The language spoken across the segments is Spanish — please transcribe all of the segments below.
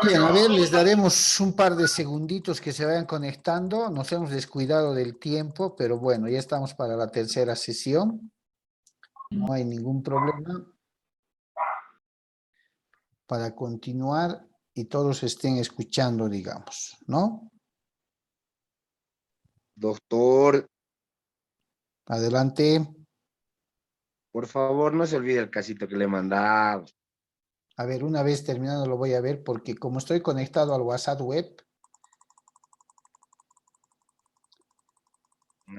Bien, a ver, les daremos un par de segunditos que se vayan conectando. Nos hemos descuidado del tiempo, pero bueno, ya estamos para la tercera sesión. No hay ningún problema para continuar y todos estén escuchando, digamos, ¿no? Doctor, Adelante. por favor, no se olvide el casito que le he mandado. A ver, una vez terminado lo voy a ver porque como estoy conectado al WhatsApp web,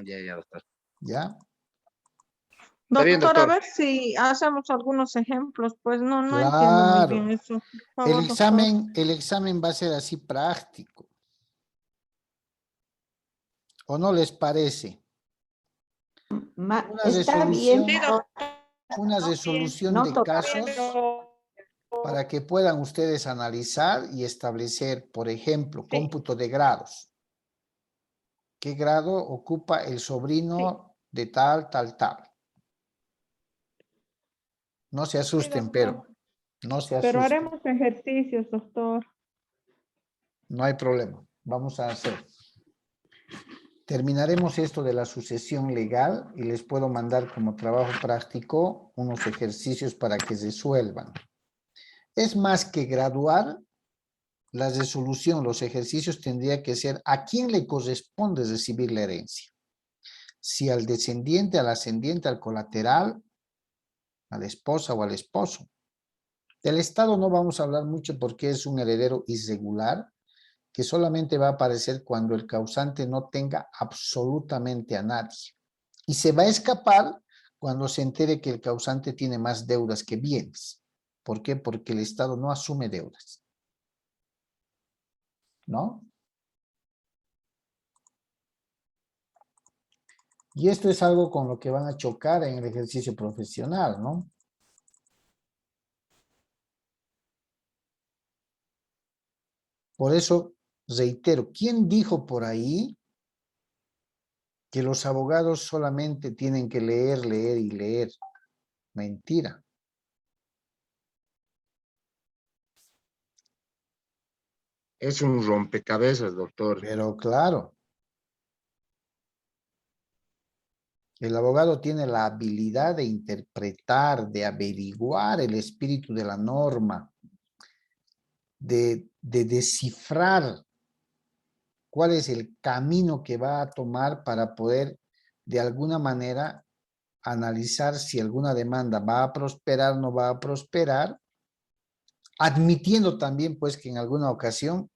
Ya, doctor. ¿ya? Está bien, Doctor, a doctor. ver si hacemos algunos ejemplos, pues no entiendo muy bien Claro. eso. Por favor, doctor. El examen va a ser así práctico. ¿O no les parece? Una Está bien, resolución, una resolución no de toca. casos para que puedan ustedes analizar y establecer, por ejemplo, cómputo de grados. ¿Qué grado ocupa el sobrino de tal, tal, tal? No se asusten, doctor. pero no se Pero asusten. haremos ejercicios, doctor. No hay problema. Vamos a hacer. Terminaremos esto de la sucesión legal y les puedo mandar como trabajo práctico unos ejercicios para que resuelvan. Es más que graduar, la resolución, los ejercicios tendría que ser a quién le corresponde recibir la herencia. Si al descendiente, al ascendiente, al colateral, a la esposa o al esposo. Del Estado no vamos a hablar mucho porque es un heredero irregular que solamente va a aparecer cuando el causante no tenga absolutamente a nadie. Y se va a escapar cuando se entere que el causante tiene más deudas que bienes. ¿Por qué? Porque el Estado no asume deudas. ¿No? Y esto es algo con lo que van a chocar en el ejercicio profesional, ¿no? Por eso, reitero, ¿quién dijo por ahí que los abogados solamente tienen que leer, leer y leer? Mentira. Es un rompecabezas, doctor. Pero claro, el abogado tiene la habilidad de interpretar, de averiguar el espíritu de la norma, de descifrar cuál es el camino que va a tomar para poder, de alguna manera, analizar si alguna demanda va a prosperar o no va a prosperar, admitiendo también, pues, que en alguna ocasión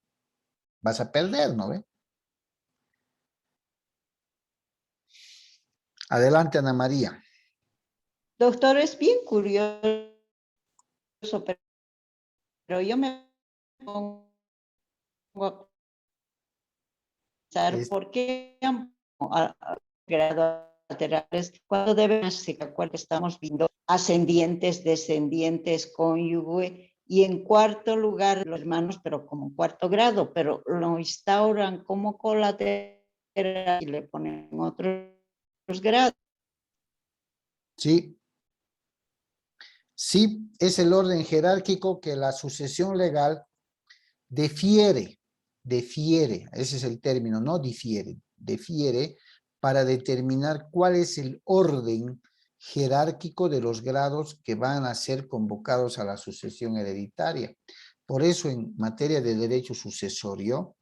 vas a perder, ¿no ve? Adelante, Ana María. Doctor, es bien curioso, pero yo me pongo a pensar por qué grados laterales cuando deben ser, cual estamos viendo ascendientes, descendientes, cónyuge, y en cuarto lugar los hermanos, pero como cuarto grado, pero lo instauran como colateral y le ponen otros grados. Sí. Sí, es el orden jerárquico que la sucesión legal defiere, ese es el término, no difiere para determinar cuál es el orden jerárquico de los grados que van a ser convocados a la sucesión hereditaria. Por eso, en materia de derecho sucesorio,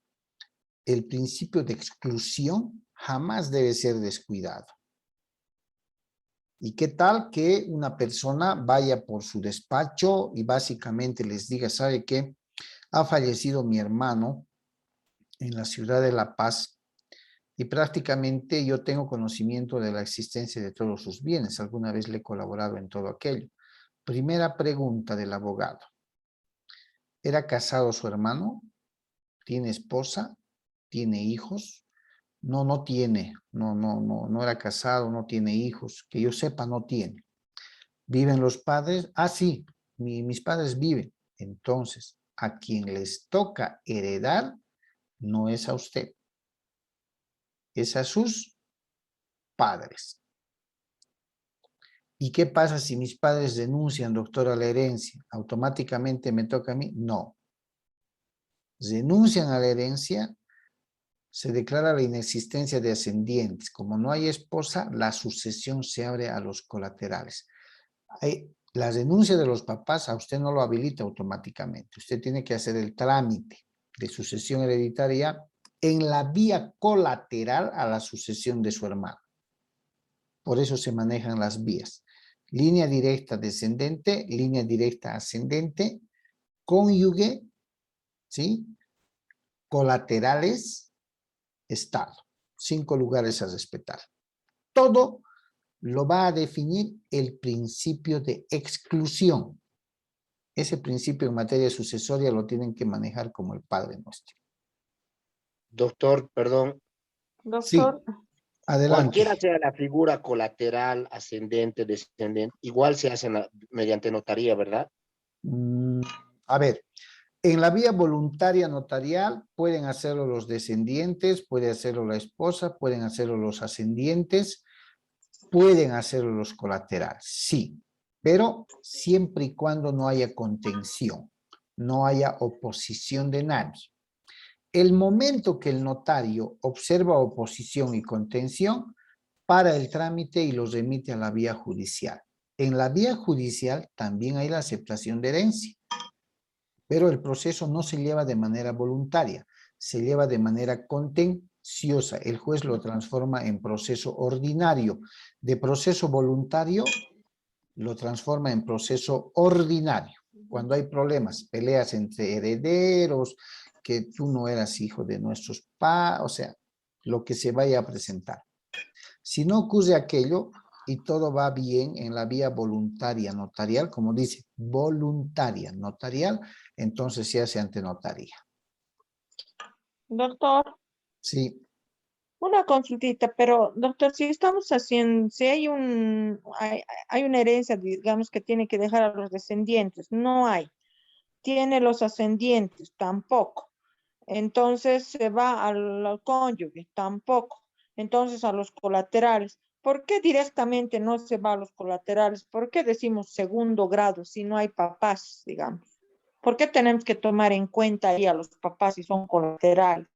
el principio de exclusión jamás debe ser descuidado. ¿Y qué tal que una persona vaya por su despacho y básicamente les diga, ¿sabe qué? Ha fallecido mi hermano en la ciudad de La Paz y prácticamente yo tengo conocimiento de la existencia de todos sus bienes. Alguna vez le he colaborado en todo aquello. Primera pregunta del abogado. ¿Era casado su hermano? ¿Tiene esposa? ¿Tiene hijos? No, no tiene. No era casado, no tiene hijos. Que yo sepa, no tiene. ¿Viven los padres? Ah, sí, mis padres viven. Entonces, a quien les toca heredar no es a usted, es a sus padres. ¿Y qué pasa si mis padres denuncian, doctora, la herencia? ¿Automáticamente me toca a mí? No. Denuncian a la herencia, se declara la inexistencia de ascendientes. Como no hay esposa, la sucesión se abre a los colaterales. La denuncia de los papás a usted no lo habilita automáticamente. Usted tiene que hacer el trámite de sucesión hereditaria en la vía colateral a la sucesión de su hermano. Por eso se manejan las vías. Línea directa descendente, línea directa ascendente, cónyuge, ¿sí? Colaterales, Estado. 5 lugares a respetar. Todo lo va a definir el principio de exclusión. Ese principio en materia sucesoria lo tienen que manejar como el Padre Nuestro. Doctor, perdón, Sí, Doctor, adelante. cualquiera sea la figura colateral, ascendente, descendente, igual se hace mediante notaría, ¿verdad? A ver, en la vía voluntaria notarial pueden hacerlo los descendientes, puede hacerlo la esposa, pueden hacerlo los ascendientes, pueden hacerlo los colaterales, sí, pero siempre y cuando no haya contención, no haya oposición de nadie. El momento que el notario observa oposición y contención, para el trámite y los remite a la vía judicial. En la vía judicial también hay la aceptación de herencia, pero el proceso no se lleva de manera voluntaria, se lleva de manera contenciosa. El juez lo transforma en proceso ordinario. De proceso voluntario lo transforma en proceso ordinario. Cuando hay problemas, peleas entre herederos, que tú no eras hijo de nuestros padres, o sea, lo que se vaya a presentar. Si no ocurre aquello y todo va bien en la vía voluntaria notarial, como dice, voluntaria notarial, entonces se hace ante notaría. doctor, Sí, una consultita, pero doctor, si estamos haciendo, si hay una herencia, digamos, que tiene que dejar a los descendientes, no hay, tiene los ascendientes, tampoco. Entonces se va al cónyuge, tampoco. Entonces a los colaterales. ¿Por qué directamente no se va a los colaterales? ¿Por qué decimos segundo grado si no hay papás, digamos? ¿Por qué tenemos que tomar en cuenta ahí a los papás si son colaterales?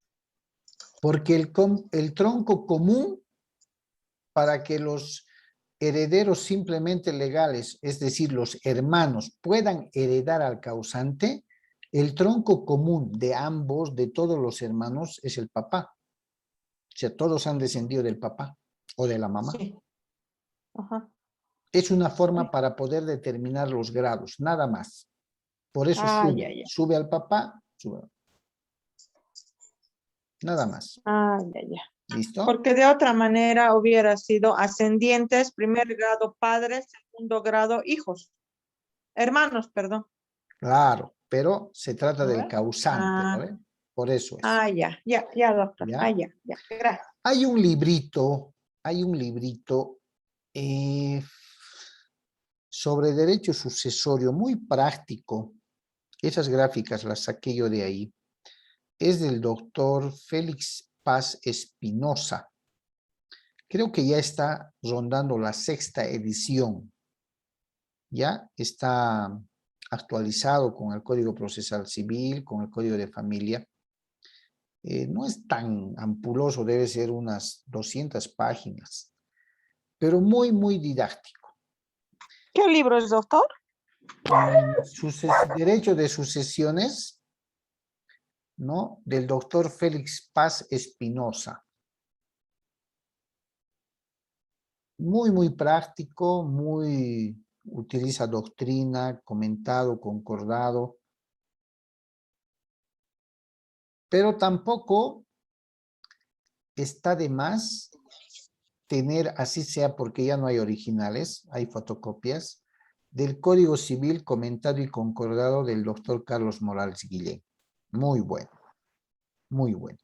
porque el tronco común para que los herederos simplemente legales, es decir, los hermanos, puedan heredar al causante, el tronco común de ambos, de todos los hermanos, es el papá. O sea, todos han descendido del papá o de la mamá. Sí. Ajá. Es una forma para poder determinar los grados, nada más. Por eso Ya, sube, ya. sube al papá, sube. Nada más. Ya. ¿Listo? Porque de otra manera hubiera sido ascendientes, primer grado padres, segundo grado hijos, hermanos, perdón. Claro, pero se trata ¿No del ve? causante, ¿no ve? Por eso es. Ya, doctor. ¿Ya? Ya. Gracias. Hay un librito eh, sobre derecho sucesorio muy práctico. Esas gráficas las saqué yo de ahí. Es del doctor Félix Paz Espinosa. Creo que ya está rondando la 6ª edición. Ya está actualizado con el Código Procesal Civil, con el Código de Familia. No es tan ampuloso, debe ser unas 200 páginas, pero muy, muy didáctico. ¿Qué libro es, doctor? Derecho de sucesiones, ¿no? Del doctor Félix Paz Espinosa. Muy, muy práctico, utiliza doctrina, comentado, concordado, pero tampoco está de más tener, así sea porque ya no hay originales, hay fotocopias, del Código Civil comentado y concordado del doctor Carlos Morales Guillén. Muy bueno, muy bueno.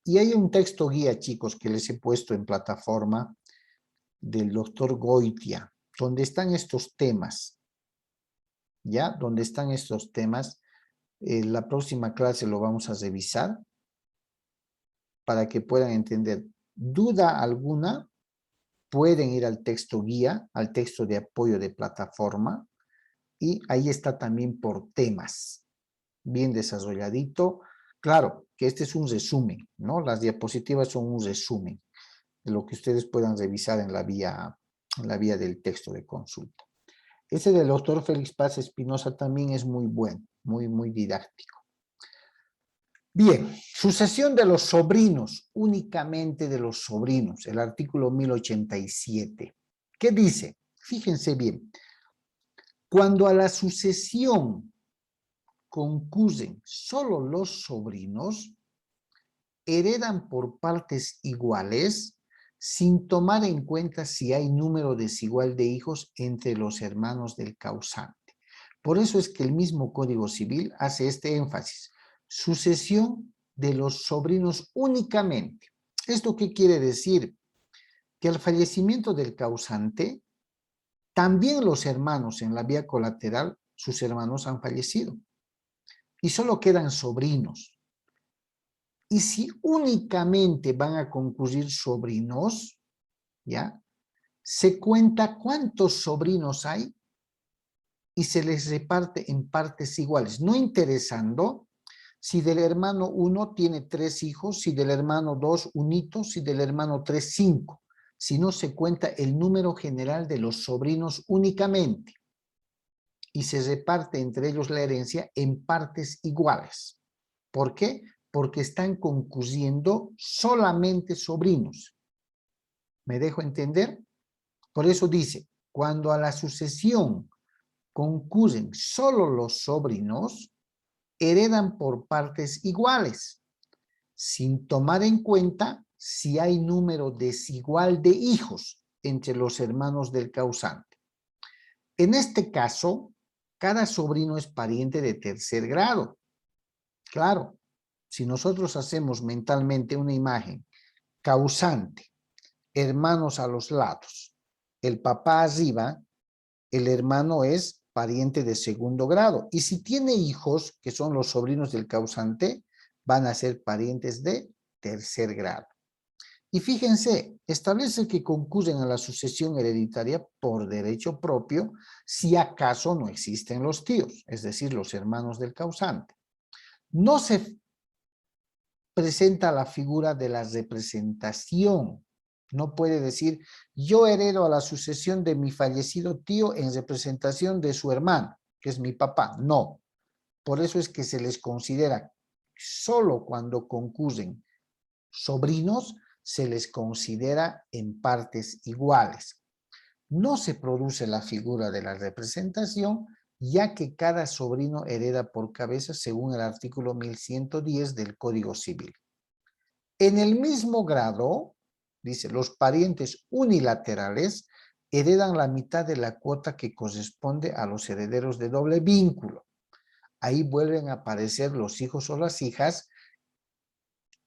Y hay un texto guía, chicos, que les he puesto en plataforma del doctor Goitia, donde están estos temas, ¿ya? Donde están estos temas. La próxima clase lo vamos a revisar para que puedan entender. duda alguna, pueden ir al texto guía, al texto de apoyo de plataforma, y ahí está también por temas, bien desarrolladito. Claro, que este es un resumen, ¿no? Las diapositivas son un resumen de lo que ustedes puedan revisar en la vía del texto de consulta. Ese del doctor Félix Paz Espinosa también es muy bueno, muy didáctico. Bien, sucesión de los sobrinos, únicamente de los sobrinos, el artículo 1087. ¿Qué dice? Fíjense bien. Cuando a la sucesión concurren solo los sobrinos, heredan por partes iguales, sin tomar en cuenta si hay número desigual de hijos entre los hermanos del causante. Por eso es que el mismo Código Civil hace este énfasis. Sucesión de los sobrinos únicamente. ¿Esto qué quiere decir? Que al fallecimiento del causante, también los hermanos en la vía colateral, sus hermanos han fallecido. Y solo quedan sobrinos. Y si únicamente van a concurrir sobrinos, ¿ya? Se cuenta cuántos sobrinos hay y se les reparte en partes iguales, no interesando si del hermano 1 tiene 3 hijos, si del hermano 2 un hito, si del hermano 3 5, sino se cuenta el número general de los sobrinos únicamente y se reparte entre ellos la herencia en partes iguales. ¿Por qué? Porque están concurriendo solamente sobrinos. ¿Me dejo entender? Por eso dice, cuando a la sucesión concurren solo los sobrinos, heredan por partes iguales, sin tomar en cuenta si hay número desigual de hijos entre los hermanos del causante. En este caso, cada sobrino es pariente de tercer grado. Claro, si nosotros hacemos mentalmente una imagen, causante, hermanos a los lados, el papá arriba, el hermano es pariente de segundo grado. Y si tiene hijos, que son los sobrinos del causante, van a ser parientes de tercer grado. Y fíjense, establece que concurren a la sucesión hereditaria por derecho propio si acaso no existen los tíos, es decir, los hermanos del causante. No se presenta la figura de la representación. No puede decir, yo heredo a la sucesión de mi fallecido tío en representación de su hermano, que es mi papá. No. Por eso es que se les considera, solo cuando concurren sobrinos, se les considera en partes iguales. No se produce la figura de la representación, ya que cada sobrino hereda por cabeza según el artículo 1110 del Código Civil. En el mismo grado, dice, los parientes unilaterales heredan la mitad de la cuota que corresponde a los herederos de doble vínculo. Ahí vuelven a aparecer los hijos o las hijas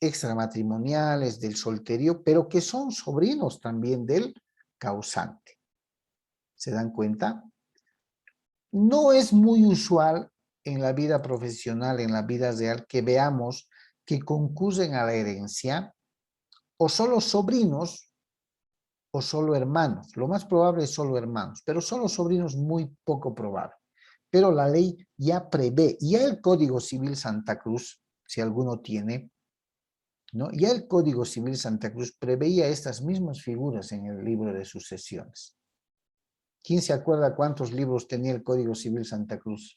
extramatrimoniales, del solterio, pero que son sobrinos también del causante. ¿Se dan cuenta? No es muy usual en la vida profesional, en la vida real, que veamos que concurren a la herencia o solo sobrinos o solo hermanos. Lo más probable es solo hermanos, pero solo sobrinos muy poco probable. Pero la ley ya prevé, ya el Código Civil Santa Cruz, si alguno tiene, ¿no? Ya el Código Civil Santa Cruz preveía estas mismas figuras en el libro de sucesiones. ¿Quién se acuerda cuántos libros tenía el Código Civil Santa Cruz?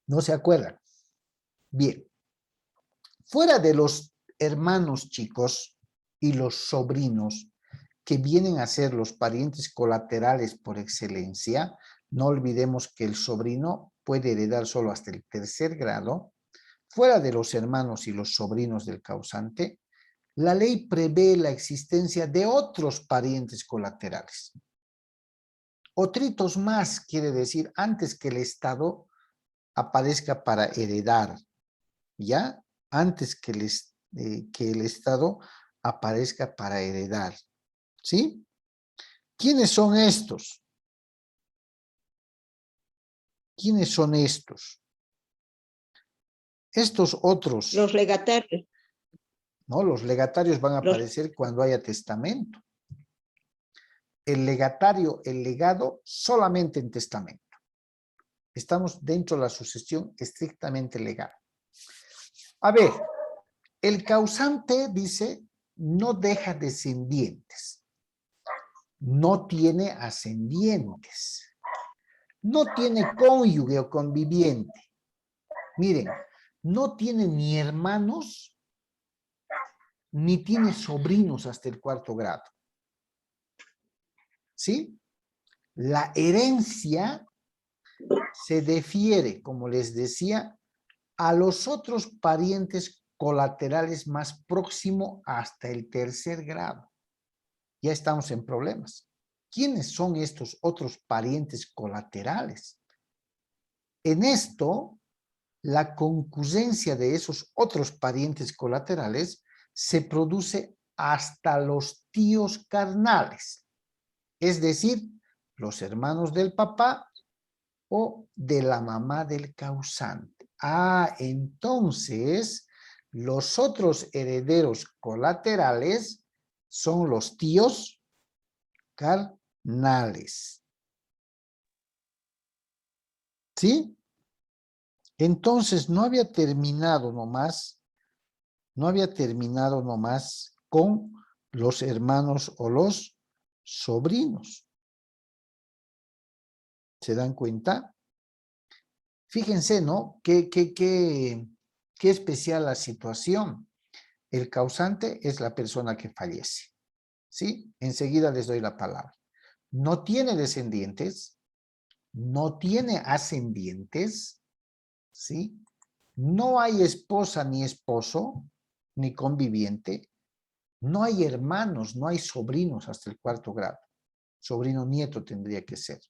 ¿No se acuerdan? Bien. Fuera de los hermanos chicos y los sobrinos, que vienen a ser los parientes colaterales por excelencia, no olvidemos que el sobrino puede heredar solo hasta el tercer grado. Fuera de los hermanos y los sobrinos del causante, la ley prevé la existencia de otros parientes colaterales. Otritos más, quiere decir, antes que el Estado aparezca para heredar, ¿ya? Antes que el Estado aparezca para heredar, ¿sí? ¿Quiénes son estos? ¿Quiénes son estos? Estos otros, Los legatarios. ¿no? Los legatarios van a Los- aparecer cuando haya testamento. El legatario, el legado, solamente en testamento. Estamos dentro de la sucesión estrictamente legal. A ver, el causante dice, no deja descendientes, no tiene ascendientes, no tiene cónyuge o conviviente. Miren, no tiene ni hermanos, ni tiene sobrinos hasta el 4º grado. ¿Sí? La herencia se defiere, como les decía, a los otros parientes colaterales más próximos hasta el 3º grado. Ya estamos en problemas. ¿Quiénes son estos otros parientes colaterales? En esto, la concurrencia de esos otros parientes colaterales se produce hasta los tíos carnales, es decir, los hermanos del papá o de la mamá del causante. Ah, entonces, los otros herederos colaterales son los tíos carnales. ¿Sí? Entonces, no había terminado nomás con los hermanos o los sobrinos. ¿Se dan cuenta? Fíjense, ¿no? Qué especial la situación. El causante es la persona que fallece. ¿Sí? Enseguida les doy la palabra. No tiene descendientes, no tiene ascendientes, ¿sí? No hay esposa ni esposo, ni conviviente. No hay hermanos, no hay sobrinos hasta el 4º grado. Sobrino nieto tendría que ser.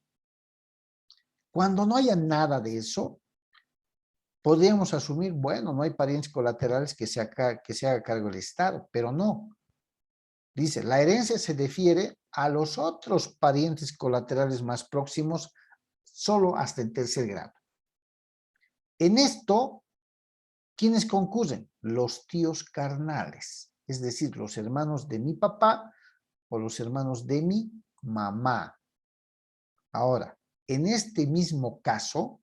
Cuando no haya nada de eso, podríamos asumir, bueno, no hay parientes colaterales que se haga cargo del Estado, pero no. Dice, la herencia se defiere a los otros parientes colaterales más próximos solo hasta el 3º grado. En esto, ¿quiénes concurren? Los tíos carnales, es decir, los hermanos de mi papá o los hermanos de mi mamá. Ahora, en este mismo caso,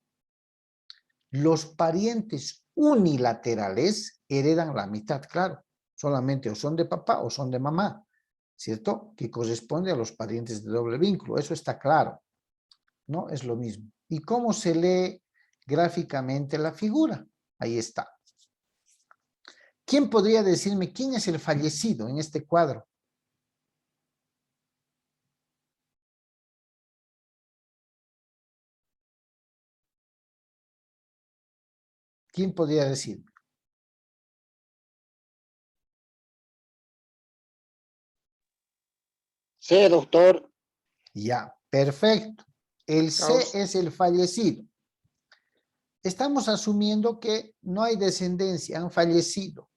los parientes unilaterales heredan la mitad, claro. Solamente o son de papá o son de mamá, ¿cierto? Que corresponde a los parientes de doble vínculo. Eso está claro, ¿no? Es lo mismo. ¿Y cómo se lee gráficamente la figura? Ahí está. ¿Quién podría decirme quién es el fallecido en este cuadro? ¿Quién podría decirme? Sí, doctor. Ya, perfecto. El C Causa. es el fallecido. Estamos asumiendo que no hay descendencia, han fallecido.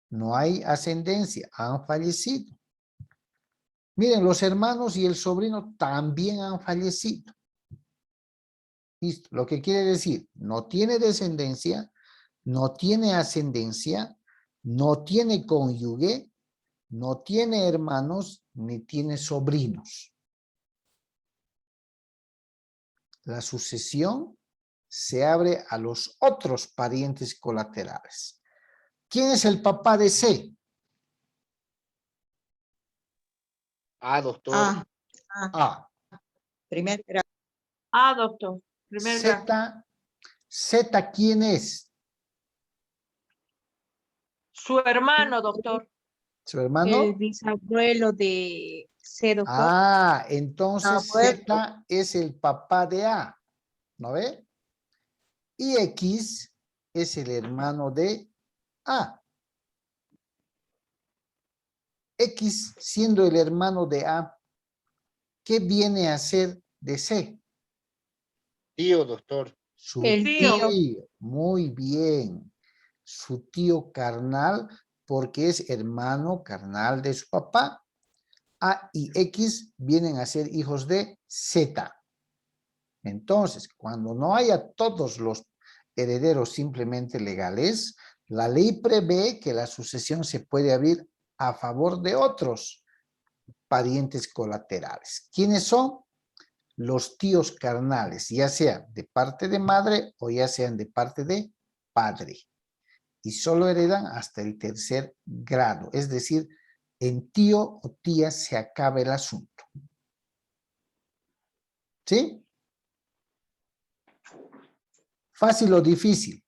No hay ascendencia, han fallecido. Miren, los hermanos y el sobrino también han fallecido. Listo. Lo que quiere decir, no tiene descendencia, no tiene ascendencia, no tiene cónyuge, no tiene hermanos, ni tiene sobrinos. La sucesión se abre a los otros parientes colaterales. ¿Quién es el papá de C? Ah, doctor. A. Primer grado. Ah, doctor. Primer grado. Z, ¿quién es? Su hermano, doctor. ¿Su hermano? El bisabuelo de C, doctor. Ah, entonces Abuelo. Z es el papá de A, ¿no ve? Y X es el hermano de A. X siendo el hermano de A, ¿qué viene a ser de C? Tío, doctor. Su El tío. tío, muy bien. Su tío carnal, porque es hermano carnal de su papá. A y X vienen a ser hijos de Z. Entonces, cuando no haya todos los herederos simplemente legales, la ley prevé que la sucesión se puede abrir a favor de otros parientes colaterales. ¿Quiénes son? Los tíos carnales, ya sea de parte de madre o ya sean de parte de padre. Y solo heredan hasta el tercer grado, es decir, en tío o tía se acaba el asunto. ¿Sí? ¿Fácil o difícil?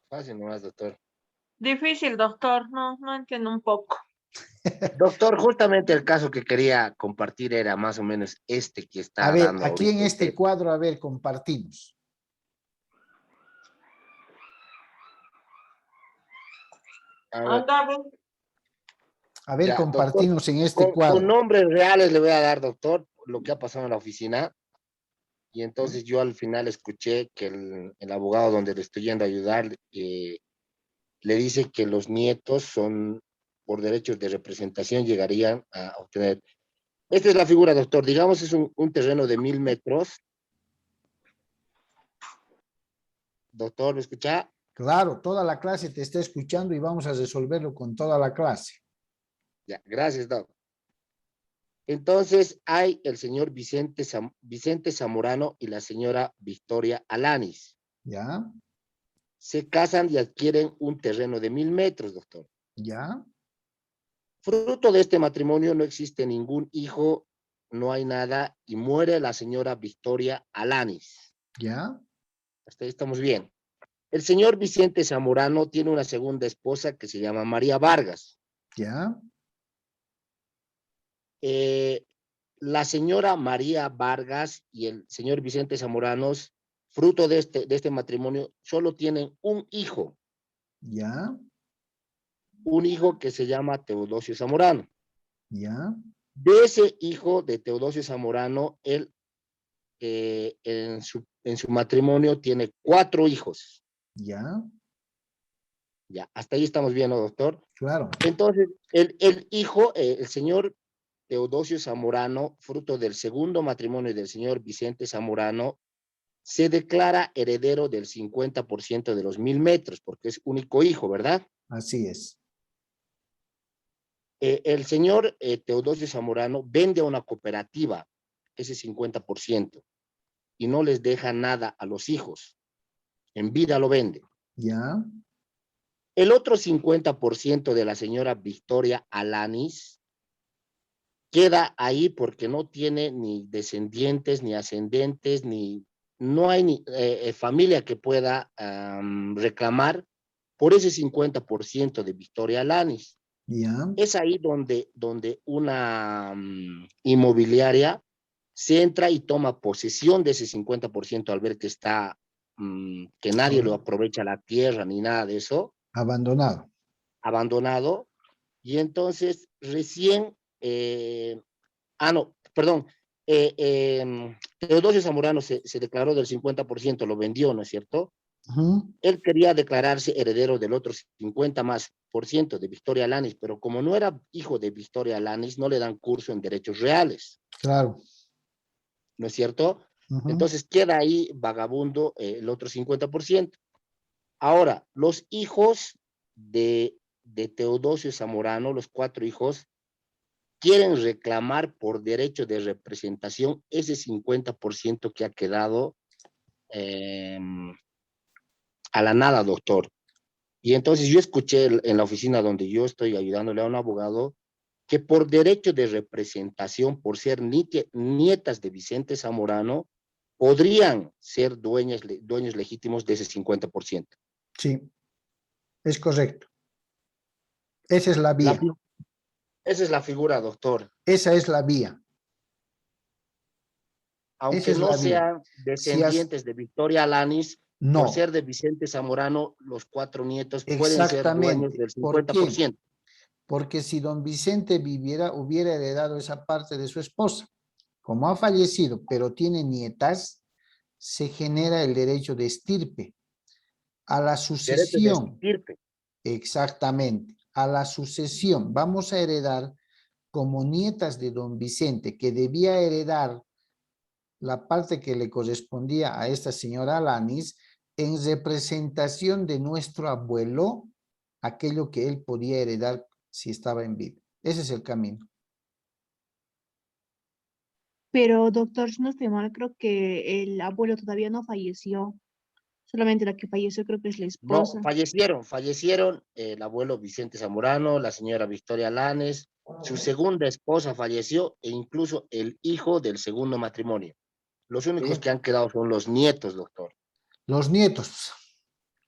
Fácil nomás, doctor. Difícil, doctor, no entiendo un poco. Doctor, justamente el caso que quería compartir era más o menos este que A está ver, dando aquí en ahorita este usted. cuadro, a ver, compartimos. A ver, Anda, ve. A ver, ya, doctor, compartimos en este con cuadro. nombres reales le voy a dar, doctor, lo que ha pasado en la oficina. Y entonces yo al final escuché que el abogado donde le estoy yendo a ayudar le dice que los nietos son, por derechos de representación, llegarían a obtener. Esta es la figura, doctor. Digamos, es un terreno de 1000 metros. Doctor, ¿me escucha? Claro, toda la clase te está escuchando y vamos a resolverlo con toda la clase. Ya, gracias, doctor. Entonces hay el señor Vicente Zamorano y la señora Victoria Alanis. ¿Ya? Se casan y adquieren un terreno de 1000 metros, doctor. ¿Ya? Fruto de este matrimonio no existe ningún hijo, no hay nada, y muere la señora Victoria Alanis. ¿Ya? Hasta ahí estamos bien. El señor Vicente Zamorano tiene una segunda esposa que se llama María Vargas. ¿Ya? La señora María Vargas y el señor Vicente Zamorano, fruto de este matrimonio, solo tienen ¿Ya? un hijo que se llama Teodosio Zamorano. ¿Ya? De ese hijo de Teodosio Zamorano, él en su matrimonio tiene 4 hijos. ¿Ya? Ya, hasta ahí estamos bien, ¿no, doctor? Claro. Entonces, el hijo, el señor Teodosio Zamorano, fruto del segundo matrimonio del señor Vicente Zamorano, se declara heredero del 50% de los 1000 metros, porque es único hijo, ¿verdad? Así es. El señor Teodosio Zamorano vende a una cooperativa ese 50% y no les deja nada a los hijos. En vida lo vende. ¿Ya? El otro 50% de la señora Victoria Alanis queda ahí porque no tiene ni descendientes, ni ascendentes, no hay ni familia que pueda reclamar por ese 50% de Victoria Alanis. ¿Ya? Es ahí donde una inmobiliaria se entra y toma posesión de ese 50% al ver que está, que nadie lo aprovecha la tierra ni nada de eso, Abandonado. abandonado, y entonces recién, no, perdón, Teodosio Zamorano se declaró del 50%, lo vendió, ¿no es cierto? Ujú. Él quería declararse heredero del otro 50% de Victoria Alanis, pero como no era hijo de Victoria Alanis, no le dan curso en derechos reales, Claro. ¿no es cierto? Ujú. Entonces queda ahí vagabundo el otro 50%. Ahora, los hijos de Teodosio Zamorano, los 4 hijos, quieren reclamar por derecho de representación ese 50% que ha quedado a la nada, doctor. Y entonces yo escuché en la oficina donde yo estoy ayudándole a un abogado que por derecho de representación, por ser nietas de Vicente Zamorano, podrían ser dueños legítimos de ese 50%. Sí, es correcto. Esa es la vía. Esa es la figura, doctor. Esa es la vía. Esa Aunque es no la vía. sean Si has... descendientes de Victoria Alanis, por No, ser de Vicente Zamorano, los 4 nietos pueden ser dueños exactamente. del ¿Por qué? 50%. Porque si don Vicente hubiera heredado esa parte de su esposa, como ha fallecido, pero tiene nietas, se genera el derecho de estirpe. A la Derecho de sucesión, estirpe. exactamente, a la sucesión vamos a heredar como nietas de don Vicente, que debía heredar la parte que le correspondía a esta señora Alanis en representación de nuestro abuelo, aquello que él podía heredar si estaba en vida. Ese es el camino. Pero doctor, si no estoy mal, creo que el abuelo todavía no falleció. Solamente la que falleció creo que es la No, esposa. fallecieron el abuelo Vicente Zamorano, la señora Victoria Lanes, su segunda esposa falleció e incluso el hijo del segundo matrimonio. Los únicos ¿Sí? que han quedado son los nietos, doctor. Los nietos.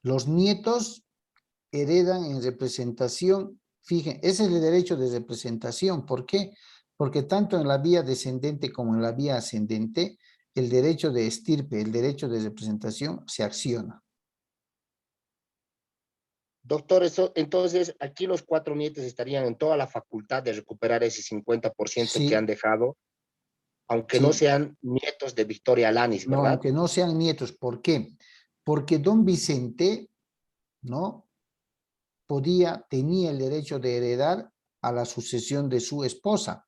Los nietos heredan en representación. Fíjense, ese es el derecho de representación. ¿Por qué? Porque tanto en la vía descendente como en la vía ascendente, el derecho de estirpe, el derecho de representación se acciona. Doctor, entonces aquí los 4 nietos estarían en toda la facultad de recuperar ese 50% que han Sí, dejado, aunque no sí. sean nietos de Victoria Lanis, No, ¿verdad? aunque no sean nietos. ¿Por qué? Porque don Vicente, ¿no? Tenía el derecho de heredar a la sucesión de su esposa.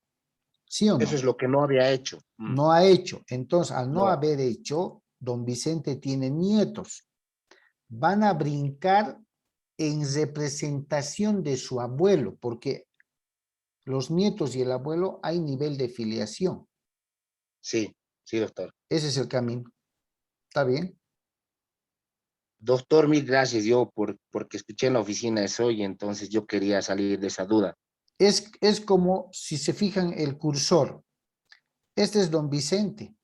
¿Sí o Eso no? es lo que no había hecho. No ha hecho. Entonces, al no No, haber hecho, don Vicente tiene nietos. Van a brincar en representación de su abuelo, porque los nietos y el abuelo hay nivel de filiación. sí, sí, doctor. Ese es el camino. ¿Está bien? Doctor, mil gracias porque escuché en la oficina eso y entonces yo quería salir de esa duda. Es como si se fijan el cursor. Este es don Vicente.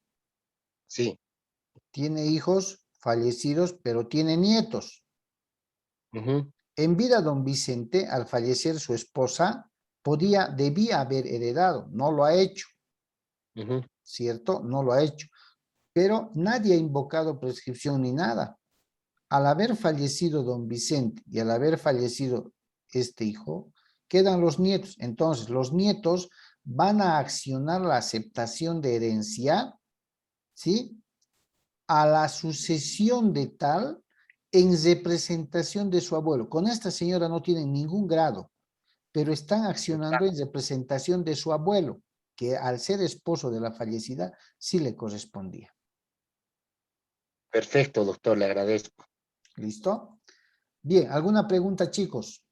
Sí. Tiene hijos fallecidos, pero tiene nietos. Ujú, En vida, don Vicente, al fallecer su esposa, debía haber heredado. No lo ha hecho, ujú. ¿cierto? No lo ha hecho. Pero nadie ha invocado prescripción ni nada. Al haber fallecido don Vicente y al haber fallecido este hijo, quedan los nietos. Entonces, los nietos van a accionar la aceptación de herencia, ¿sí? A la sucesión de tal en representación de su abuelo. Con esta señora no tienen ningún grado, pero están accionando en representación de su abuelo, que al ser esposo de la fallecida sí le correspondía. Perfecto, doctor, le agradezco. ¿Listo? Bien, ¿alguna pregunta, chicos?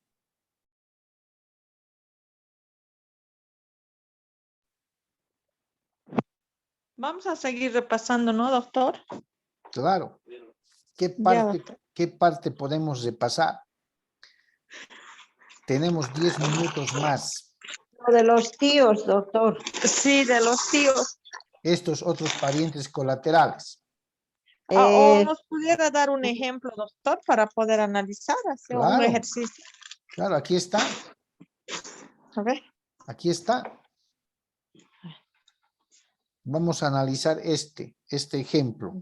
Vamos a seguir repasando, ¿no, doctor? Claro. Ya, doctor. ¿Qué parte podemos repasar? Tenemos 10 minutos más. Lo de los tíos, doctor. Sí, de los tíos. Estos otros parientes colaterales. O Eh, nos pudiera dar un ejemplo, doctor, para poder analizar, hacer un Claro, ejercicio. claro, aquí está. A ver. Aquí está. Vamos a analizar este ejemplo.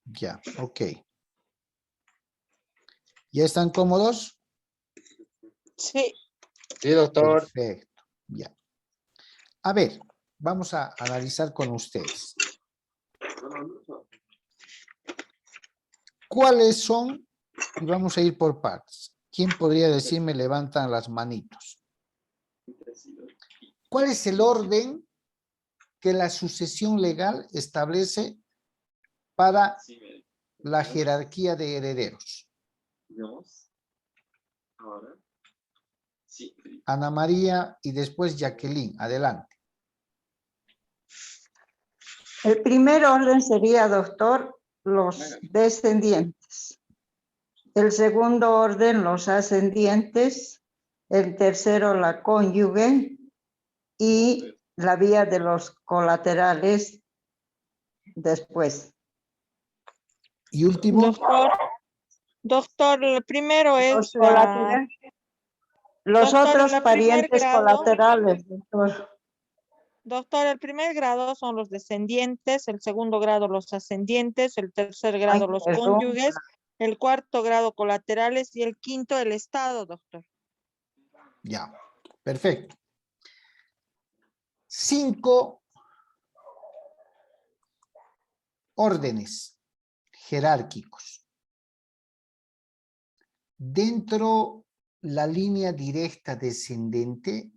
Ya, ok. ¿Ya están cómodos? Sí. Sí, doctor. Perfecto, ya. A ver, vamos a analizar con ustedes. ¿Cuáles son? Y vamos a ir por partes. ¿Quién podría decirme levantan las manitos? ¿Cuál es el orden que la sucesión legal establece para la jerarquía de herederos? Ana María y después Jacqueline. Adelante. el primer orden sería, doctor, los descendientes. El segundo orden, los ascendientes. El tercero, la cónyuge. Y la vía de los colaterales después. Y último, Doctor, el primero Los es colaterales. Los doctor, otros el primer parientes grado. colaterales, doctor. Doctor, el primer grado son los descendientes, el segundo grado los ascendientes, el tercer Ay, grado los perdón. cónyuges, el cuarto grado colaterales y el quinto el Estado, doctor. ya, perfecto. 5 órdenes jerárquicos. Dentro la línea directa descendente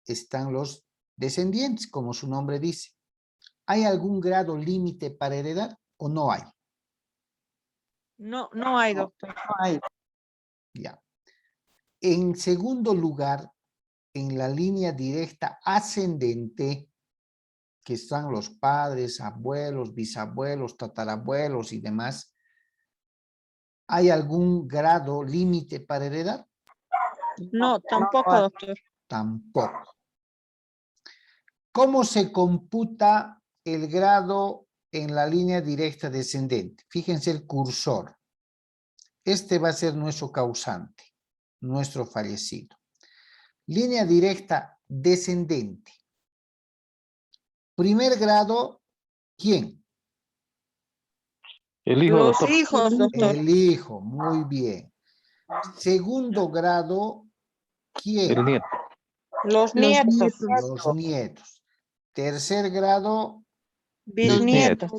están los descendientes, como su nombre dice. ¿Hay algún grado límite para heredar o no hay? No, no hay, doctor. Ay, Ya. En segundo lugar, en la línea directa ascendente, que están los padres, abuelos, bisabuelos, tatarabuelos y demás, ¿hay algún grado límite para heredar? No, tampoco, hay. doctor. Tampoco. ¿Cómo se computa el grado en la línea directa descendente? Fíjense el cursor. Este va a ser nuestro causante, nuestro fallecido. Línea directa descendente. Primer grado, ¿quién? El hijo, Los doctor. hijos, doctor. El hijo, muy bien. Segundo grado, ¿quién? El nieto. Los nietos. Los nietos. Tercer grado, Bisnietos.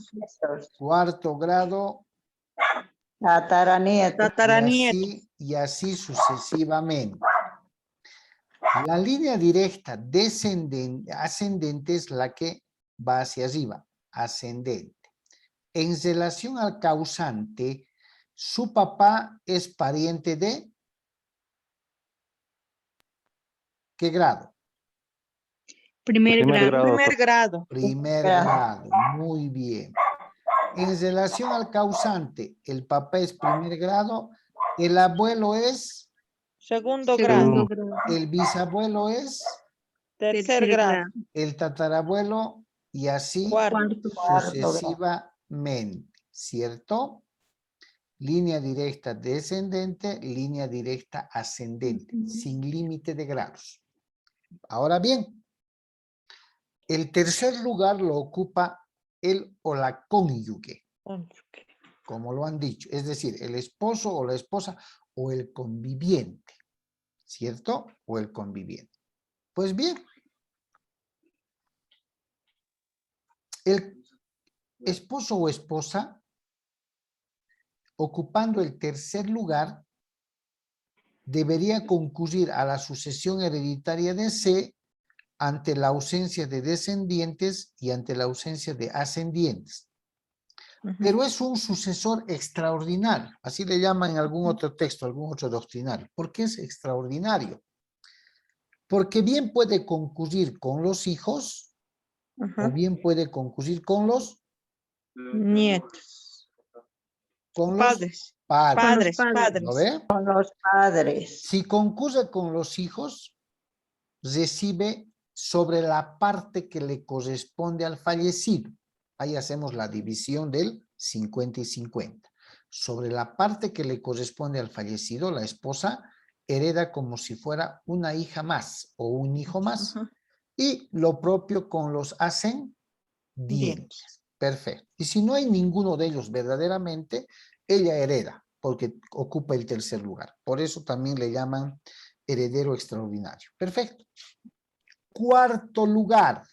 cuarto grado, Tataranieto. Tataranietos. y así sucesivamente. La línea directa descendente, ascendente es la que va hacia arriba, ascendente. En relación al causante, su papá es pariente de ¿qué grado? Primer Primer grado. grado, Primer doctor. grado. Primer grado, muy bien. En relación al causante, el papá es primer grado, el abuelo es, Segundo grado. Segundo grado. el bisabuelo es, Tercer grado. el tatarabuelo y así Cuarto. sucesivamente, ¿cierto? Línea directa descendente, línea directa ascendente, sin límite de grados. Ahora bien, el tercer lugar lo ocupa el o la cónyuge, como lo han dicho, es decir, el esposo o la esposa o el conviviente, ¿cierto? O el conviviente. Pues bien, el esposo o esposa, ocupando el tercer lugar, debería concurrir a la sucesión hereditaria de C ante la ausencia de descendientes y ante la ausencia de ascendientes. Pero es un sucesor extraordinario, así le llaman en algún otro texto, algún otro doctrinario. ¿Por qué es extraordinario? Porque bien puede concurrir con los hijos o bien puede concurrir con los Nietos. padres. Padres. ¿Lo ve? Con los padres. Si concurre con los hijos, recibe sobre la parte que le corresponde al fallecido. Ahí hacemos la división del 50 y 50. Sobre la parte que le corresponde al fallecido, la esposa hereda como si fuera una hija más o un hijo más. Y lo propio con los ascendientes. Perfecto. Y si no hay ninguno de ellos verdaderamente, ella hereda porque ocupa el tercer lugar. Por eso también le llaman heredero extraordinario. Perfecto. Cuarto lugar.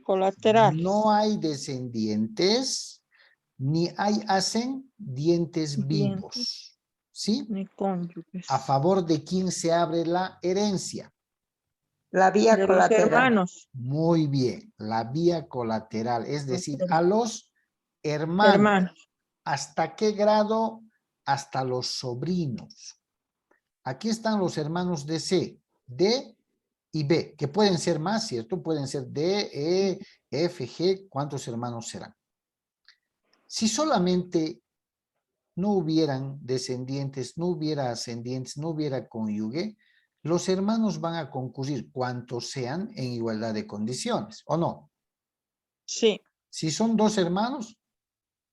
Colaterales. No hay descendientes ni hay ascendientes vivos. ¿Sí? Ni cónyuges. ¿A favor de quién se abre la herencia? La vía De los colateral. hermanos. Muy bien, la vía colateral, es decir, a los hermanos. Hermanos. ¿Hasta qué grado? Hasta los sobrinos. Aquí están los hermanos de C, D y B, que pueden ser más, ¿cierto? Pueden ser D, E, F, G, ¿cuántos hermanos serán? Si solamente no hubieran descendientes, no hubiera ascendientes, no hubiera cónyuge, los hermanos van a concurrir cuantos sean en igualdad de condiciones, ¿o no? Sí. Si son dos hermanos,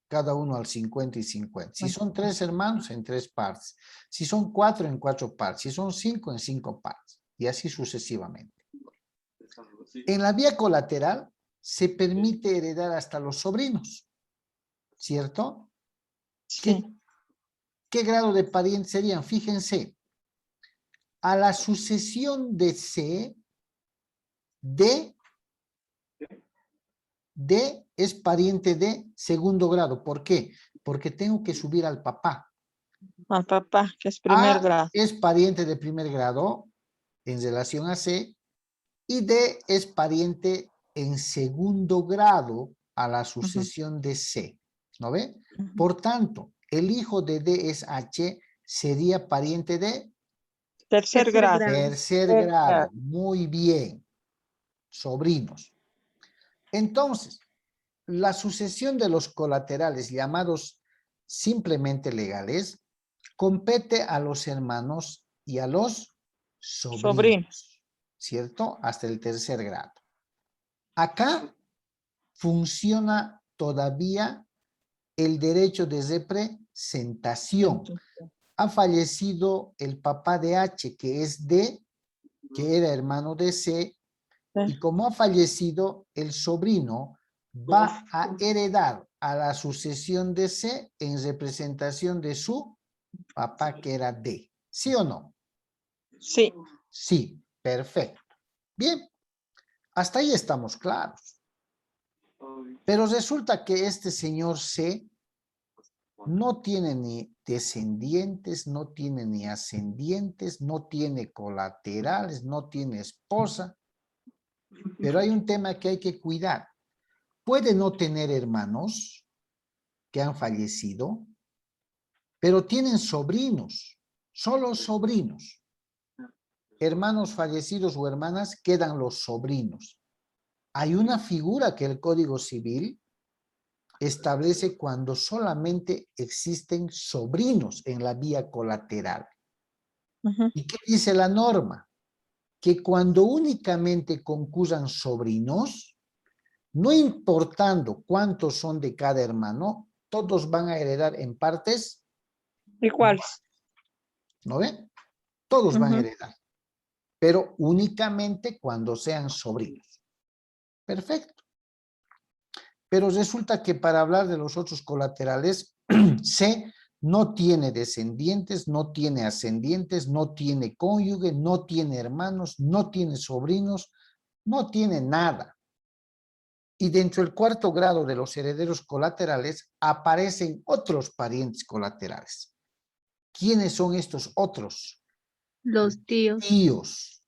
cada uno al 50 y 50. Si son tres hermanos, en tres partes. Si son cuatro, en cuatro partes. Si son cinco, en cinco partes. Y así sucesivamente. En la vía colateral se permite heredar hasta los sobrinos, ¿cierto? Sí. ¿Qué grado de parientes serían? Fíjense, a la sucesión de C, D es pariente de segundo grado. ¿Por qué? Porque tengo que subir al papá. Al papá, que es primer A grado. es pariente de primer grado en relación a C y D es pariente en segundo grado a la sucesión de C. ¿No ve? Ujú. Por tanto, el hijo de D es H, sería pariente de Tercer Tercer grado. grado. tercer grado. Muy bien. Sobrinos. Entonces, la sucesión de los colaterales llamados simplemente legales compete a los hermanos y a los sobrinos, ¿cierto? Hasta el tercer grado. Acá funciona todavía el derecho de representación. Ha fallecido el papá de H, que es D, que era hermano de C, y como ha fallecido, el sobrino va a heredar a la sucesión de C en representación de su papá, que era D. ¿Sí o no? Sí. Sí, perfecto. Bien, hasta ahí estamos claros. Pero resulta que este señor C no tiene ni descendientes, no tiene ni ascendientes, no tiene colaterales, no tiene esposa. Pero hay un tema que hay que cuidar. Puede no tener hermanos que han fallecido, pero tienen sobrinos, solo sobrinos. Hermanos fallecidos o hermanas, quedan los sobrinos. Hay una figura que el Código Civil establece cuando solamente existen sobrinos en la vía colateral. Ujú. ¿Y qué dice la norma? Que cuando únicamente concurran sobrinos, no importando cuántos son de cada hermano, todos van a heredar en partes, Iguales. ¿no ven? Todos van a Ujú. heredar, pero únicamente cuando sean sobrinos. Perfecto. Pero resulta que para hablar de los otros colaterales, C no tiene descendientes, no tiene ascendientes, no tiene cónyuge, no tiene hermanos, no tiene sobrinos, no tiene nada. Y dentro del cuarto grado de los herederos colaterales aparecen otros parientes colaterales. ¿Quiénes son estos otros? Los tíos. Tíos.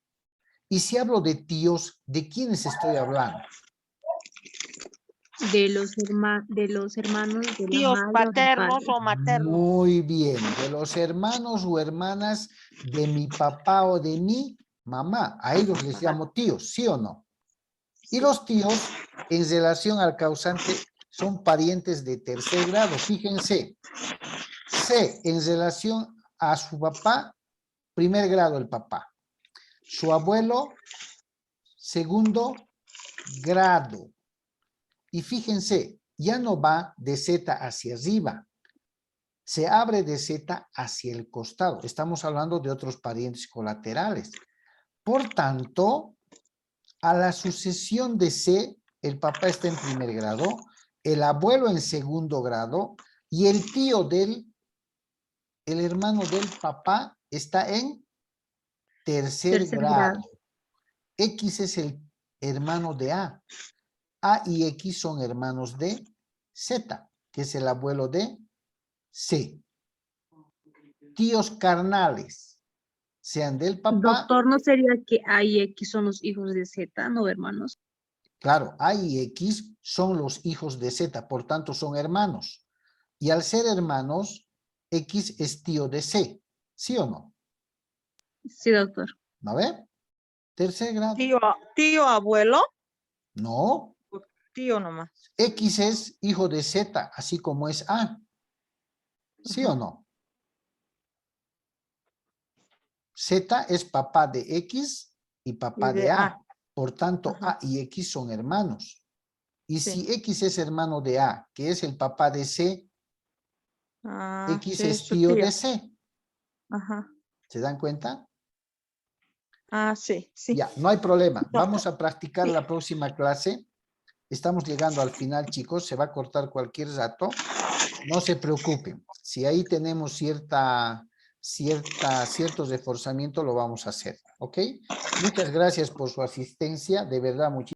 Y si hablo de tíos, ¿de quiénes estoy hablando? De los hermanos de la Tíos madre o del paternos padre. o maternos. Muy bien, de los hermanos o hermanas de mi papá o de mi mamá. A ellos les llamo tíos, ¿sí o no? Y los tíos, en relación al causante, son parientes de tercer grado. Fíjense, C, en relación a su papá, primer grado el papá. Su abuelo, segundo grado. Y fíjense, ya no va de Z hacia arriba. Se abre de Z hacia el costado. Estamos hablando de otros parientes colaterales. Por tanto, a la sucesión de C, el papá está en primer grado, el abuelo en segundo grado y el tío el hermano del papá está en tercer Tercer grado. grado. X es el hermano de A. A y X son hermanos de Z, que es el abuelo de C. Tíos carnales, sean del papá. Doctor, ¿no sería que A y X son los hijos de Z, no hermanos? Claro, A y X son los hijos de Z, por tanto son hermanos. Y al ser hermanos, X es tío de C, ¿sí o no? Sí, doctor. ¿No ve? Tercer grado. Tío abuelo. No, Tío nomás. X es hijo de Z, así como es A. ¿Sí o no? Z es papá de X y papá Y de de A. A. Por tanto, Ajá. A y X son hermanos. Y Sí. si X es hermano de A, que es el papá de C, Ah, X sí, es su tío tío. de C. Ajá. ¿Se dan cuenta? Ah, sí, sí. Ya, no hay problema. No, Vamos a practicar sí. la próxima clase. Estamos llegando al final, chicos. Se va a cortar cualquier rato. No se preocupen. Si ahí tenemos cierto reforzamiento, lo vamos a hacer. ¿Ok? Muchas gracias por su asistencia. De verdad, muchísimas